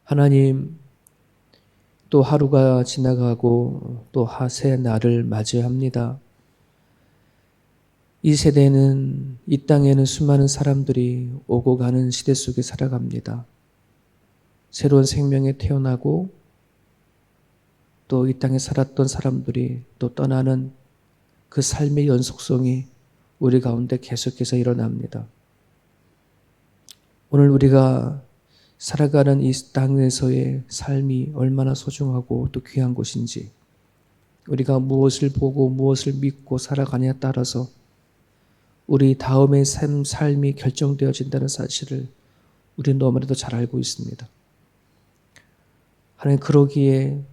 하나님, 또 하루가 지나가고 또 새 날을 맞이합니다. 이 세대는, 이 땅에는 수많은 사람들이 오고 가는 시대 속에 살아갑니다. 새로운 생명에 태어나고 또 이 땅에 살았던 사람들이 또 떠나는 그 삶의 연속성이 우리 가운데 계속해서 일어납니다. 오늘 우리가 살아가는 이 땅에서의 삶이 얼마나 소중하고 또 귀한 곳인지, 우리가 무엇을 보고 무엇을 믿고 살아가냐에 따라서 우리 다음의 삶이 결정되어진다는 사실을 우리는 너무나도 잘 알고 있습니다. 하나님, 그러기에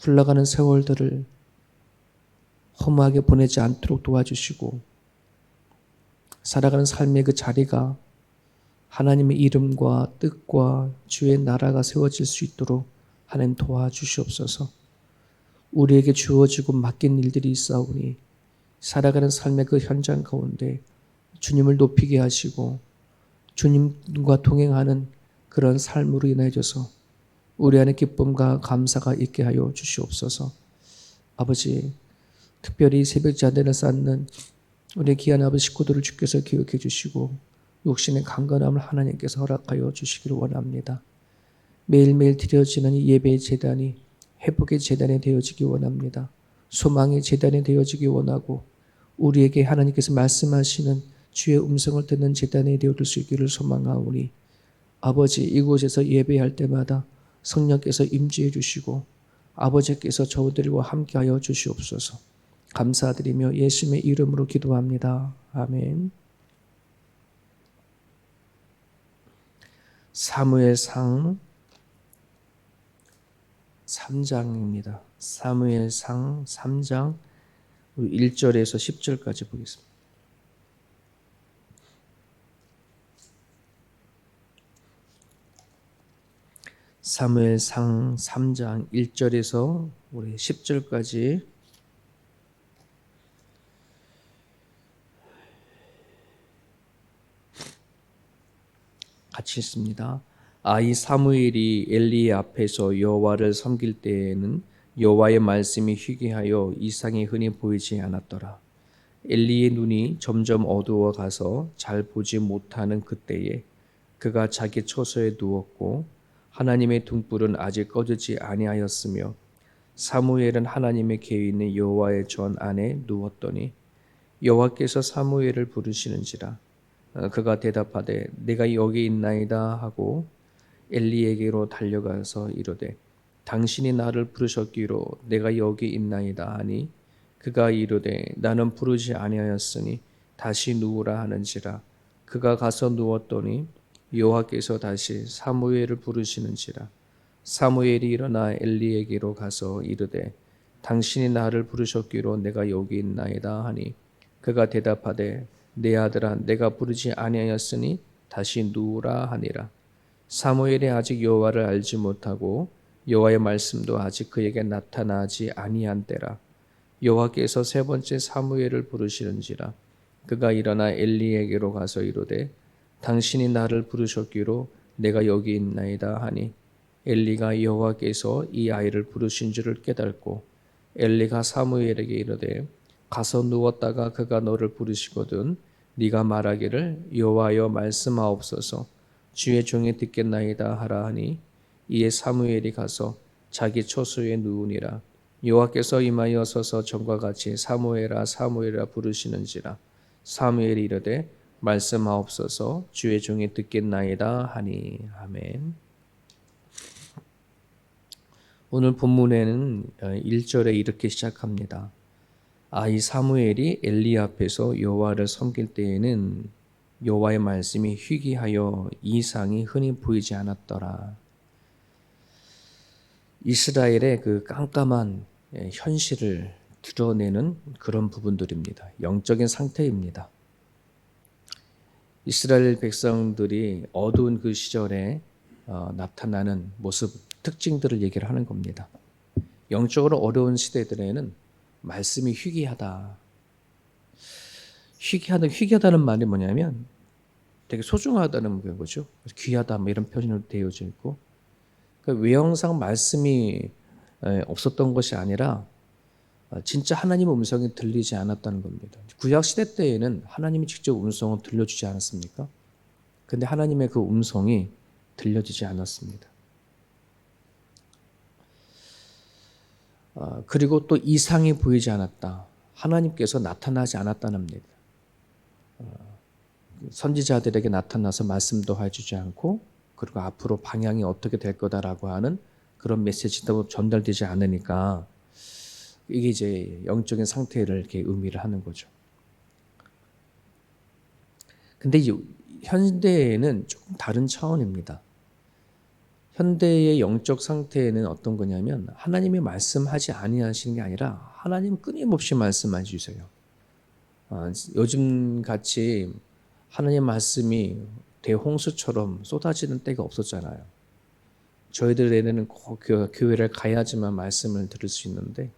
흘러가는 세월들을 허무하게 보내지 않도록 도와주시고, 살아가는 삶의 그 자리가 하나님의 이름과 뜻과 주의 나라가 세워질 수 있도록 하나님 도와주시옵소서. 우리에게 주어지고 맡긴 일들이 있사오니 살아가는 삶의 그 현장 가운데 주님을 높이게 하시고 주님과 동행하는 그런 삶으로 인하여서 우리 안에 기쁨과 감사가 있게 하여 주시옵소서. 아버지, 특별히 새벽 자대를 쌓는 우리 귀한 아버지 식구들을 주께서 기억해 주시고 육신의 강건함을 하나님께서 허락하여 주시기를 원합니다. 매일매일 드려지는 이 예배의 제단이 회복의 제단이 되어지기 원합니다. 소망의 제단이 되어지기 원하고 우리에게 하나님께서 말씀하시는 주의 음성을 듣는 제단이 되어질 수 있기를 소망하오니, 아버지, 이곳에서 예배할 때마다 성령께서 임재해 주시고 아버지께서 저희들과 함께하여 주시옵소서. 감사드리며 예수님의 이름으로 기도합니다. 아멘. 사무엘상 3장입니다. 사무엘상 3장 1절에서 10절까지 보겠습니다. 사무엘상 3장 1절에서 우리 10절까지 같이 읽습니다. 이 사무엘이 엘리 앞에서 여호와를 섬길 때에는 여호와의 말씀이 희귀하여 이상이 흔히 보이지 않았더라. 엘리의 눈이 점점 어두워 가서 잘 보지 못하는 그때에 그가 자기 처소에 누웠고 하나님의 등불은 아직 꺼지지 아니하였으며 사무엘은 하나님의 계위인 여호와의 전 안에 누웠더니 여호와께서 사무엘을 부르시는지라. 그가 대답하되 내가 여기 있나이다 하고 엘리에게로 달려가서 이르되 당신이 나를 부르셨기로 내가 여기 있나이다 하니 그가 이르되 나는 부르지 아니하였으니 다시 누우라 하는지라. 그가 가서 누웠더니 여호와께서 다시 사무엘을 부르시는지라. 사무엘이 일어나 엘리에게로 가서 이르되 당신이 나를 부르셨기로 내가 여기 있나이다 하니 그가 대답하되 내 아들아 내가 부르지 아니하였으니 다시 누우라 하니라. 사무엘이 아직 여호와를 알지 못하고 여호와의 말씀도 아직 그에게 나타나지 아니한 때라. 여호와께서 세 번째 사무엘을 부르시는지라. 그가 일어나 엘리에게로 가서 이르되 당신이 나를 부르셨기로 내가 여기 있나이다 하니 엘리가 여호와께서 이 아이를 부르신 줄을 깨닫고 엘리가 사무엘에게 이르되 가서 누웠다가 그가 너를 부르시거든 네가 말하기를 여호와여 말씀하옵소서 주의 종이 듣겠나이다 하라 하니 이에 사무엘이 가서 자기 처소에 누우니라. 여호와께서 임하여 서서 전과 같이 사무엘아 사무엘아 부르시는지라. 사무엘이 이르되 말씀하옵소서 주의 종이 듣겠나이다 하니. 아멘. 오늘 본문에는 1절에 이렇게 시작합니다. 이 사무엘이 엘리 앞에서 여호와를 섬길 때에는 여호와의 말씀이 희귀하여 이상이 흔히 보이지 않았더라. 이스라엘의 그 깜깜한 현실을 드러내는 그런 부분들입니다. 영적인 상태입니다. 이스라엘 백성들이 어두운 그 시절에 나타나는 모습, 특징들을 얘기를 하는 겁니다. 영적으로 어려운 시대들에는 말씀이 희귀하다. 희귀하다는 말이 뭐냐면 되게 소중하다는 거죠. 귀하다 뭐 이런 표현으로 되어져 있고 그러니까 외형상 말씀이 없었던 것이 아니라 진짜 하나님의 음성이 들리지 않았다는 겁니다. 구약 시대 때에는 하나님이 직접 음성을 들려주지 않았습니까? 근데 하나님의 그 음성이 들려지지 않았습니다. 그리고 또 이상이 보이지 않았다. 하나님께서 나타나지 않았다는 겁니다. 선지자들에게 나타나서 말씀도 해주지 않고 그리고 앞으로 방향이 어떻게 될 거다라고 하는 그런 메시지도 전달되지 않으니까 이게 이제 영적인 상태를 이렇게 의미를 하는 거죠. 근데 이제 현대에는 조금 다른 차원입니다. 현대의 영적 상태는 어떤 거냐면 하나님이 말씀하지 아니하시는 게 아니라 하나님 끊임없이 말씀해 주세요. 요즘 같이 하나님 말씀이 대홍수처럼 쏟아지는 때가 없었잖아요. 저희들에게는 꼭 교회를 가야지만 말씀을 들을 수 있는데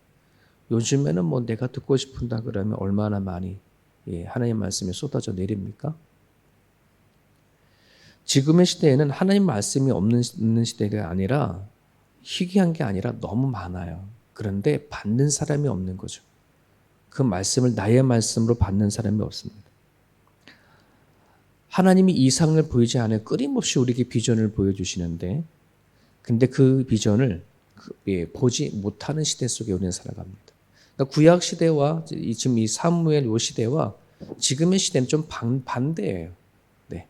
요즘에는 뭐 내가 듣고 싶은다 그러면 얼마나 많이 하나님 말씀이 쏟아져 내립니까? 지금의 시대에는 하나님 말씀이 없는 시대가 아니라 희귀한 게 아니라 너무 많아요. 그런데 받는 사람이 없는 거죠. 그 말씀을 나의 말씀으로 받는 사람이 없습니다. 하나님이 이상을 보이지 않아요. 끊임없이 우리에게 비전을 보여주시는데 근데 그 비전을 보지 못하는 시대 속에 우리는 살아갑니다. 그러니까 구약 시대와 지금 이 사무엘 요 시대와 지금의 시대는 좀 반대예요. 네.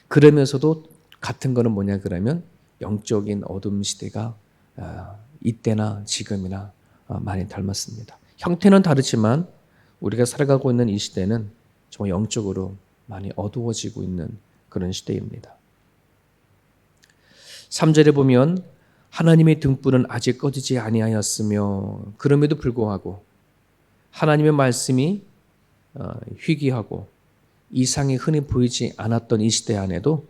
그러면서도 같은 거는 뭐냐 그러면 영적인 어둠 시대가 이때나 지금이나 많이 닮았습니다. 형태는 다르지만 우리가 살아가고 있는 이 시대는 정말 영적으로 많이 어두워지고 있는 그런 시대입니다. 3절에 보면 하나님의 등불은 아직 꺼지지 아니하였으며 그럼에도 불구하고 하나님의 말씀이 희귀하고 이상이 흔히 보이지 않았던 이 시대 안에도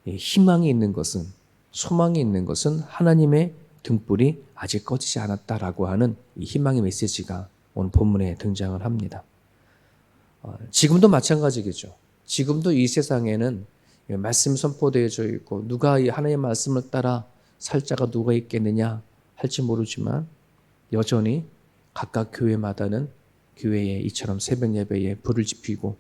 희망이 있는 것은 소망이 있는 것은 하나님의 등불이 아직 꺼지지 않았다라고 하는 이 희망의 메시지가 오늘 본문에 등장을 합니다. 지금도 마찬가지겠죠. 지금도 이 세상에는 말씀이 선포되어져 있고 누가 이 하나님의 말씀을 따라 살 자가 누가 있겠느냐 할지 모르지만 여전히 각각 교회마다는 교회에 이처럼 새벽 예배에 불을 지피고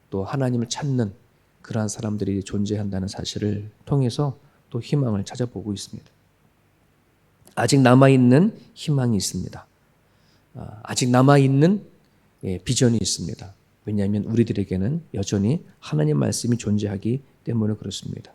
또 하나님을 찾는 그러한 사람들이 존재한다는 사실을 통해서 또 희망을 찾아보고 있습니다. 아직 남아있는 희망이 있습니다. 아직 남아있는 비전이 있습니다. 왜냐하면 우리들에게는 여전히 하나님 말씀이 존재하기 때문에 그렇습니다.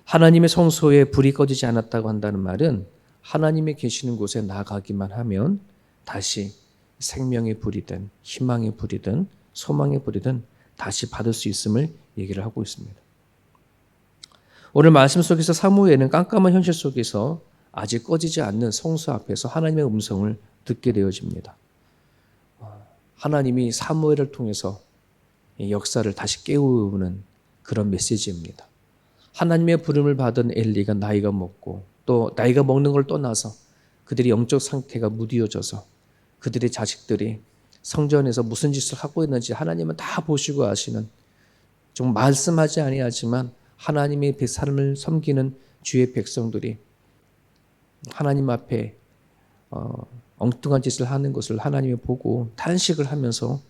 하나님의 성소에 불이 꺼지지 않았다고 한다는 말은 하나님이 계시는 곳에 나가기만 하면 다시 생명의 불이든 희망의 불이든 소망의 불이든 다시 받을 수 있음을 얘기를 하고 있습니다. 오늘 말씀 속에서 사무엘은 깜깜한 현실 속에서 아직 꺼지지 않는 성소 앞에서 하나님의 음성을 듣게 되어집니다. 하나님이 사무엘을 통해서 역사를 다시 깨우는 그런 메시지입니다. 하나님의 부름을 받은 엘리가 나이가 먹고 또 나이가 먹는 걸 떠나서 그들이 영적 상태가 무디어져서 그들의 자식들이 성전에서 무슨 짓을 하고 있는지 하나님은 다 보시고 아시는 좀 말씀하지 아니하지만 하나님의 삶을 섬기는 주의 백성들이 하나님 앞에 엉뚱한 짓을 하는 것을 하나님이 보고 탄식을 하면서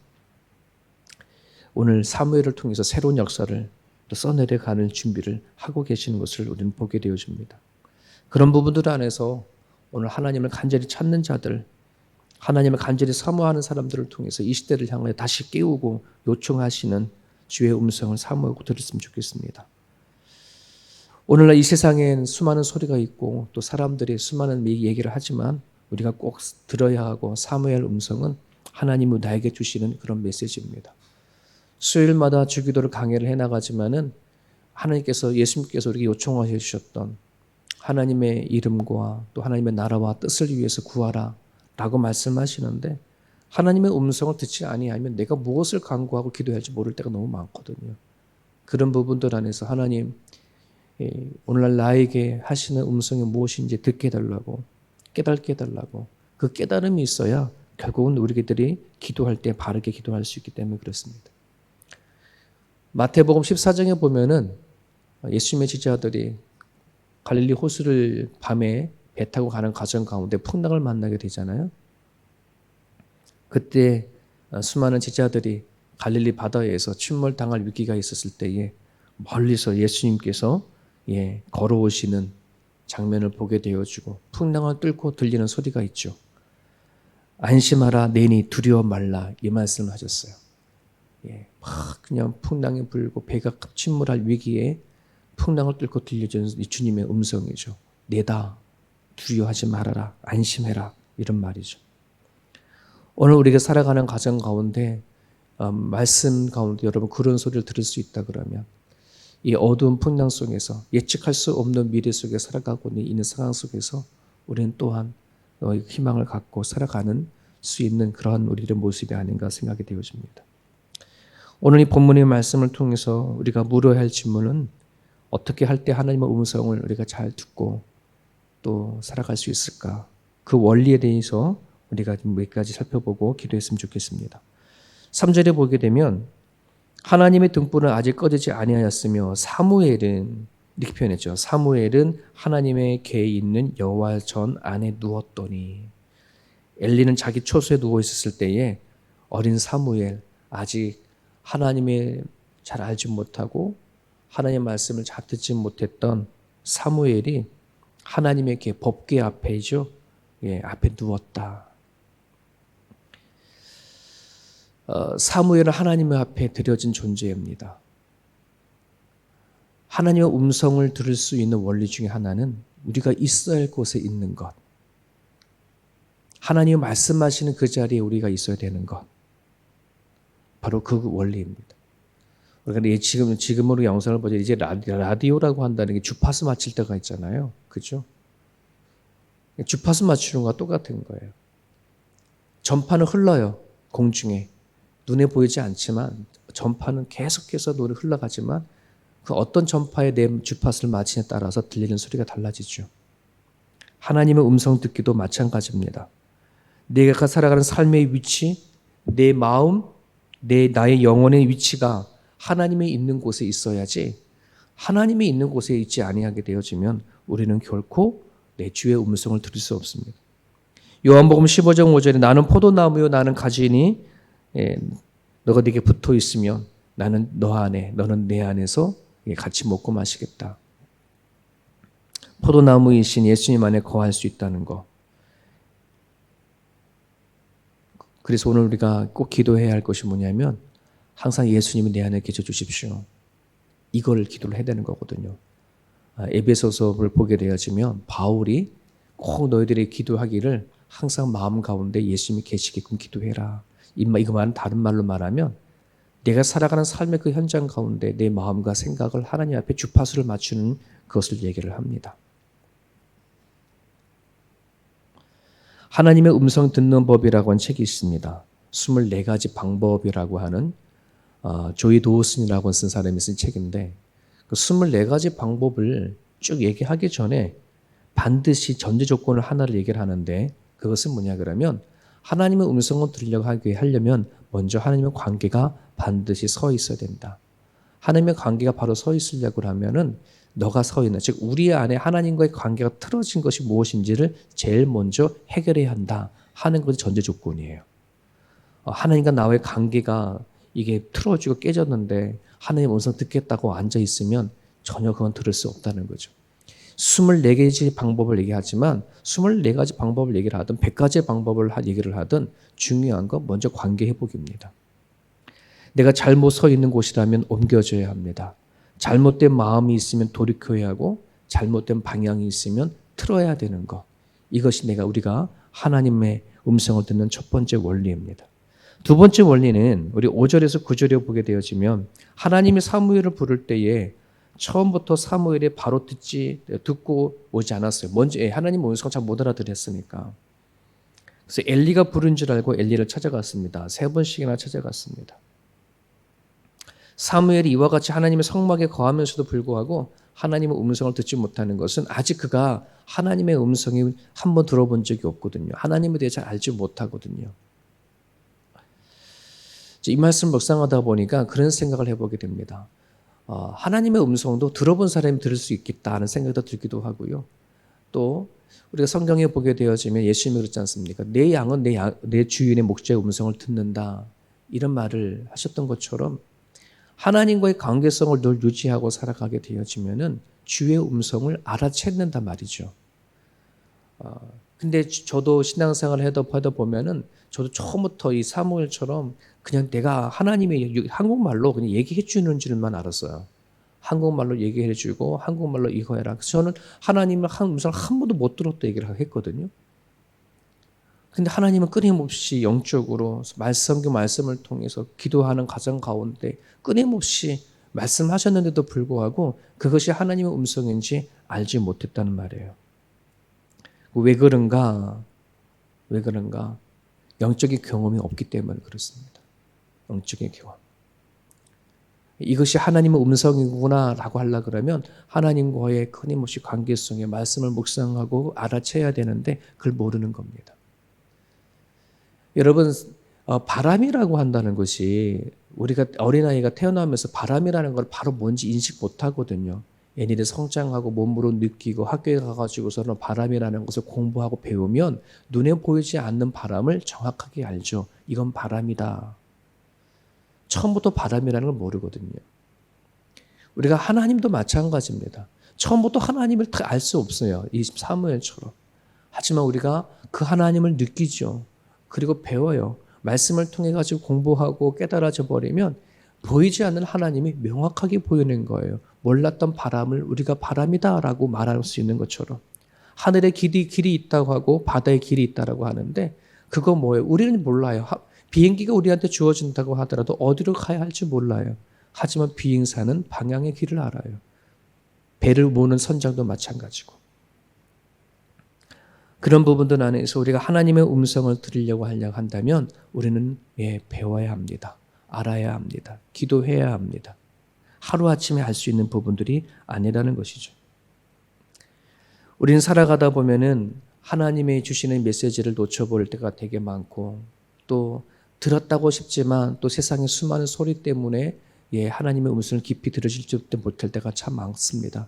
오늘 사무엘을 통해서 새로운 역사를 또 써내려가는 준비를 하고 계시는 것을 우리는 보게 되어집니다. 그런 부분들 안에서 오늘 하나님을 간절히 찾는 자들, 하나님을 간절히 사모하는 사람들을 통해서 이 시대를 향해 다시 깨우고 요청하시는 주의 음성을 사모하고 들었으면 좋겠습니다. 오늘날 이 세상엔 수많은 소리가 있고 또 사람들이 수많은 얘기를 하지만 우리가 꼭 들어야 하고 사모할 음성은 하나님이 나에게 주시는 그런 메시지입니다. 수요일마다 주기도를 강해를 해나가지만은 하나님께서 예수님께서 우리에게 요청하셔 주셨던 하나님의 이름과 또 하나님의 나라와 뜻을 위해서 구하라 라고 말씀하시는데 하나님의 음성을 듣지 아니하면 내가 무엇을 간구하고 기도해야 할지 모를 때가 너무 많거든요. 그런 부분들 안에서 하나님 오늘날 나에게 하시는 음성이 무엇인지 듣게 해달라고 깨닫게 해달라고 그 깨달음이 있어야 결국은 우리들이 기도할 때 바르게 기도할 수 있기 때문에 그렇습니다. 마태복음 14장에 보면은 예수님의 제자들이 갈릴리 호수를 밤에 배 타고 가는 과정 가운데 풍랑을 만나게 되잖아요. 그때 수많은 제자들이 갈릴리 바다에서 침몰당할 위기가 있었을 때에 멀리서 예수님께서 걸어오시는 장면을 보게 되어주고 풍랑을 뚫고 들리는 소리가 있죠. 안심하라 내니 두려워 말라 이 말씀을 하셨어요. 막 그냥 풍랑이 불고 배가 침몰할 위기에 풍랑을 뚫고 들려주는 이 주님의 음성이죠. 내다 두려워하지 말아라 안심해라 이런 말이죠. 오늘 우리가 살아가는 과정 가운데 말씀 가운데 여러분 그런 소리를 들을 수 있다 그러면 이 어두운 풍랑 속에서 예측할 수 없는 미래 속에 살아가고 있는 상황 속에서 우리는 또한 희망을 갖고 살아가는 수 있는 그러한 우리의 모습이 아닌가 생각이 되어집니다. 오늘 이 본문의 말씀을 통해서 우리가 물어야 할 질문은 어떻게 할 때 하나님의 음성을 우리가 잘 듣고 또 살아갈 수 있을까? 그 원리에 대해서 우리가 몇 가지 살펴보고 기도했으면 좋겠습니다. 3절에 보게 되면 하나님의 등불은 아직 꺼지지 아니하였으며 사무엘은 이렇게 표현했죠. 사무엘은 하나님의 궤에 있는 여호와 전 안에 누웠더니 엘리는 자기 초소에 누워 있었을 때에 어린 사무엘 아직 하나님의 잘 알지 못하고 하나님의 말씀을 잘 듣지 못했던 사무엘이 하나님의 궤 법궤 앞에죠. 앞에 누웠다. 사무엘은 하나님의 앞에 드려진 존재입니다. 하나님의 음성을 들을 수 있는 원리 중에 하나는 우리가 있어야 할 곳에 있는 것. 하나님이 말씀하시는 그 자리에 우리가 있어야 되는 것. 바로 그 원리입니다. 그러니까 지금으로 영상을 보자 이제 라디오라고 한다는 게 주파수 맞출 때가 있잖아요. 그죠? 주파수 맞추는 것과 똑같은 거예요. 전파는 흘러요. 공중에. 눈에 보이지 않지만 전파는 계속해서 노래 흘러가지만 그 어떤 전파에 내 주파수를 맞추냐에 따라서 들리는 소리가 달라지죠. 하나님의 음성 듣기도 마찬가지입니다. 내가 살아가는 삶의 위치, 내 마음, 나의 영혼의 위치가 하나님이 있는 곳에 있어야지 하나님이 있는 곳에 있지 아니하게 되어지면 우리는 결코 내 주의 음성을 들을 수 없습니다. 요한복음 15장 5절에 나는 포도나무요 나는 가지니 너가 내게 붙어 있으면 나는 너 안에 너는 내 안에서 같이 먹고 마시겠다. 포도나무이신 예수님 안에 거할 수 있다는 것. 그래서 오늘 우리가 꼭 기도해야 할 것이 뭐냐면 항상 예수님이 내 안에 계셔 주십시오. 이걸 기도를 해야 되는 거거든요. 에베소서를 보게 되어지면 바울이 꼭 너희들이 기도하기를 항상 마음 가운데 예수님이 계시게끔 기도해라. 이거 말은 다른 말로 말하면 내가 살아가는 삶의 그 현장 가운데 내 마음과 생각을 하나님 앞에 주파수를 맞추는 그것을 얘기를 합니다. 하나님의 음성 듣는 법이라고 하는 책이 있습니다. 24가지 방법이라고 하는 조이 도우슨이라고 쓴 사람이 쓴 책인데 그 24가지 방법을 쭉 얘기하기 전에 반드시 전제 조건을 하나를 얘기를 하는데 그것은 뭐냐 그러면 하나님의 음성을 들으려고 하려면 먼저 하나님의 관계가 반드시 서 있어야 된다. 하나님의 관계가 바로 서 있으려고 하면은 너가 서 있는, 즉 우리 안에 하나님과의 관계가 틀어진 것이 무엇인지를 제일 먼저 해결해야 한다 하는 것이 전제 조건이에요. 하나님과 나와의 관계가 이게 틀어지고 깨졌는데 하나님의 음성 듣겠다고 앉아 있으면 전혀 그건 들을 수 없다는 거죠. 24가지 방법을 얘기하지만 24가지 방법을 얘기를 하든 100가지 방법을 얘기를 하든 중요한 건 먼저 관계 회복입니다. 내가 잘못 서 있는 곳이라면 옮겨줘야 합니다. 잘못된 마음이 있으면 돌이켜야 하고 잘못된 방향이 있으면 틀어야 되는 것. 이것이 우리가 하나님의 음성을 듣는 첫 번째 원리입니다. 두 번째 원리는 우리 5절에서 9절에 보게 되어지면 하나님이 사무엘을 부를 때에 처음부터 사무엘이 바로 듣고 오지 않았어요. 먼저 하나님 음성을 잘 못 알아들었으니까. 그래서 엘리가 부른 줄 알고 엘리를 찾아갔습니다. 3번씩이나 찾아갔습니다. 사무엘이 이와 같이 하나님의 성막에 거하면서도 불구하고 하나님의 음성을 듣지 못하는 것은 아직 그가 하나님의 음성이 한번 들어본 적이 없거든요. 하나님에 대해 잘 알지 못하거든요. 이 말씀 묵상하다 보니까 그런 생각을 해보게 됩니다. 하나님의 음성도 들어본 사람이 들을 수 있겠다 하는 생각도 들기도 하고요. 또 우리가 성경에 보게 되어지면 예수님이 그렇지 않습니까? 내 양은 내 주인의 목자의 음성을 듣는다. 이런 말을 하셨던 것처럼 하나님과의 관계성을 늘 유지하고 살아가게 되어지면은 주의 음성을 알아채는단 말이죠. 근데 저도 신앙생활을 하다 보면은 저도 처음부터 이 사무엘처럼 그냥 내가 하나님의 한국말로 그냥 얘기해 주는 줄만 알았어요. 한국말로 얘기해 주고 한국말로 이거 해라. 그래서 저는 하나님의 음성을 한 번도 못 들었다 얘기를 했거든요. 근데 하나님은 끊임없이 영적으로 성경 말씀을 통해서 기도하는 가정 가운데 끊임없이 말씀하셨는데도 불구하고 그것이 하나님의 음성인지 알지 못했다는 말이에요. 왜 그런가? 왜 그런가? 영적인 경험이 없기 때문에 그렇습니다. 영적인 경험. 이것이 하나님의 음성이구나 라고 하려고 그러면 하나님과의 끊임없이 관계성에 말씀을 묵상하고 알아채야 되는데 그걸 모르는 겁니다. 여러분, 바람이라고 한다는 것이 우리가 어린아이가 태어나면서 바람이라는 걸 바로 뭔지 인식 못 하거든요. 애들이 성장하고 몸으로 느끼고 학교에 가가지고서는 바람이라는 것을 공부하고 배우면 눈에 보이지 않는 바람을 정확하게 알죠. 이건 바람이다. 처음부터 바람이라는 걸 모르거든요. 우리가 하나님도 마찬가지입니다. 처음부터 하나님을 다 알 수 없어요. 이 사무엘처럼. 하지만 우리가 그 하나님을 느끼죠. 그리고 배워요. 말씀을 통해 가지고 공부하고 깨달아져 버리면 보이지 않는 하나님이 명확하게 보이는 거예요. 몰랐던 바람을 우리가 바람이다라고 말할 수 있는 것처럼. 하늘에 길이 있다고 하고 바다에 길이 있다고 하는데 그거 뭐예요? 우리는 몰라요. 비행기가 우리한테 주어진다고 하더라도 어디로 가야 할지 몰라요. 하지만 비행사는 방향의 길을 알아요. 배를 모는 선장도 마찬가지고. 그런 부분들 안에서 우리가 하나님의 음성을 들으려고 한다면 우리는 배워야 합니다. 알아야 합니다. 기도해야 합니다. 하루아침에 할 수 있는 부분들이 아니라는 것이죠. 우리는 살아가다 보면은 하나님의 주시는 메시지를 놓쳐버릴 때가 되게 많고 또 들었다고 싶지만 또 세상의 수많은 소리 때문에 하나님의 음성을 깊이 들으실 때 못할 때가 참 많습니다.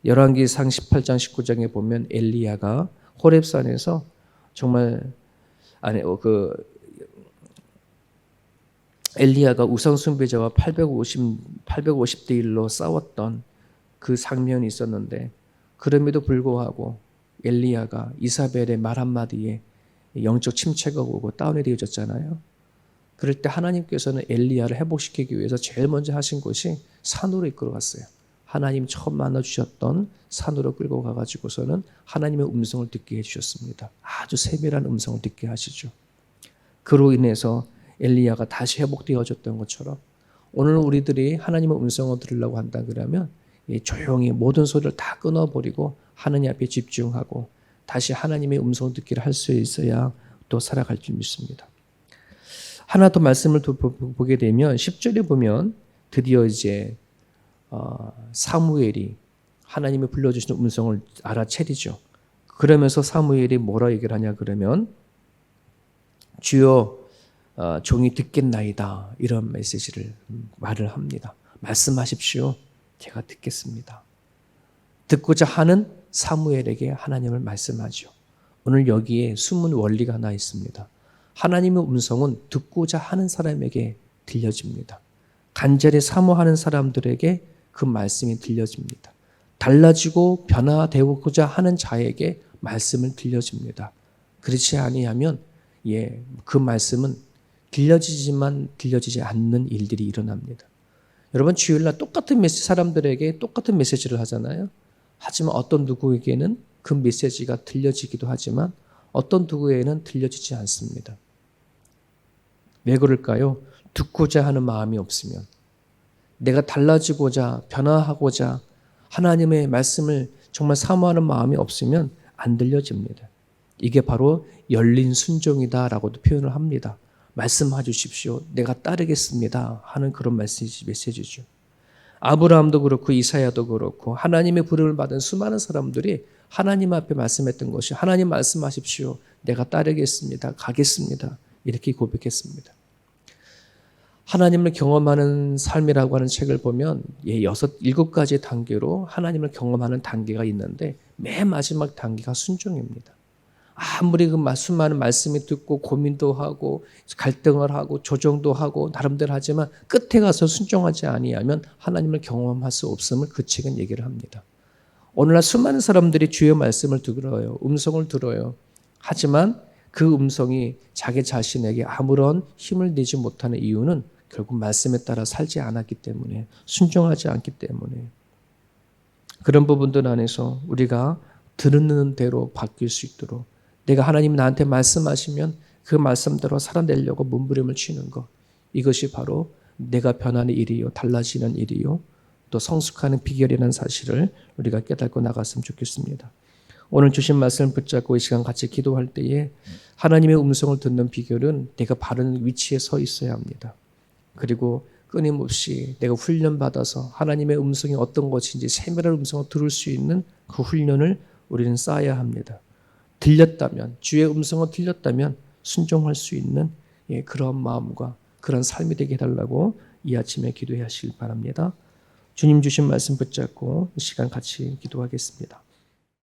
열왕기상 18장 19장에 보면 엘리야가 호렙산에서 정말 엘리야가 우상 숭배자와 850대 1로 싸웠던 그 장면이 있었는데 그럼에도 불구하고 엘리야가 이사벨의 말 한마디에 영적 침체가 오고 다운이 되어졌잖아요. 그럴 때 하나님께서는 엘리야를 회복시키기 위해서 제일 먼저 하신 것이 산으로 이끌어갔어요. 하나님 처음 만나주셨던 산으로 끌고 가가지고서는 하나님의 음성을 듣게 해주셨습니다. 아주 세밀한 음성을 듣게 하시죠. 그로 인해서 엘리야가 다시 회복되어졌던 것처럼 오늘 우리들이 하나님의 음성을 들으려고 한다 그러면 조용히 모든 소리를 다 끊어버리고 하나님 앞에 집중하고 다시 하나님의 음성을 듣기를 할 수 있어야 또 살아갈 줄 믿습니다. 하나 더 말씀을 보게 되면 10절에 보면 드디어 이제 사무엘이 하나님이 불러주시는 음성을 알아채리죠. 그러면서 사무엘이 뭐라 얘기를 하냐 그러면 주여 종이 듣겠나이다 이런 메시지를 말을 합니다. 말씀하십시오. 제가 듣겠습니다. 듣고자 하는 사무엘에게 하나님을 말씀하죠. 오늘 여기에 숨은 원리가 하나 있습니다. 하나님의 음성은 듣고자 하는 사람에게 들려집니다. 간절히 사모하는 사람들에게 그 말씀이 들려집니다. 달라지고 변화되고자 하는 자에게 말씀을 들려줍니다. 그렇지 아니하면 그 말씀은 들려지지만 들려지지 않는 일들이 일어납니다. 여러분 주일날 똑같은 사람들에게 똑같은 메시지를 하잖아요. 하지만 어떤 누구에게는 그 메시지가 들려지기도 하지만 어떤 누구에게는 들려지지 않습니다. 왜 그럴까요? 듣고자 하는 마음이 없으면 내가 달라지고자 변화하고자 하나님의 말씀을 정말 사모하는 마음이 없으면 안 들려집니다. 이게 바로 열린 순종이다라고도 표현을 합니다. 말씀해 주십시오. 내가 따르겠습니다 하는 그런 메시지죠. 아브라함도 그렇고 이사야도 그렇고 하나님의 부름을 받은 수많은 사람들이 하나님 앞에 말씀했던 것이 하나님 말씀하십시오. 내가 따르겠습니다. 가겠습니다. 이렇게 고백했습니다. 하나님을 경험하는 삶이라고 하는 책을 보면 7가지 단계로 하나님을 경험하는 단계가 있는데 맨 마지막 단계가 순종입니다. 아무리 그 수많은 말씀이 듣고 고민도 하고 갈등을 하고 조정도 하고 나름대로 하지만 끝에 가서 순종하지 아니하면 하나님을 경험할 수 없음을 그 책은 얘기를 합니다. 오늘날 수많은 사람들이 주의 말씀을 들어요. 음성을 들어요. 하지만 그 음성이 자기 자신에게 아무런 힘을 내지 못하는 이유는 결국 말씀에 따라 살지 않았기 때문에, 순종하지 않기 때문에. 그런 부분들 안에서 우리가 듣는 대로 바뀔 수 있도록, 내가 하나님이 나한테 말씀하시면 그 말씀대로 살아내려고 몸부림을 치는 것, 이것이 바로 내가 변하는 일이요, 달라지는 일이요, 또 성숙하는 비결이라는 사실을 우리가 깨닫고 나갔으면 좋겠습니다. 오늘 주신 말씀을 붙잡고 이 시간 같이 기도할 때에 하나님의 음성을 듣는 비결은 내가 바른 위치에 서 있어야 합니다. 그리고 끊임없이 내가 훈련받아서 하나님의 음성이 어떤 것인지 세밀한 음성을 들을 수 있는 그 훈련을 우리는 쌓아야 합니다. 들렸다면, 주의 음성을 들렸다면 순종할 수 있는 그런 마음과 그런 삶이 되게 해달라고 이 아침에 기도하시길 바랍니다. 주님 주신 말씀 붙잡고 이 시간 같이 기도하겠습니다.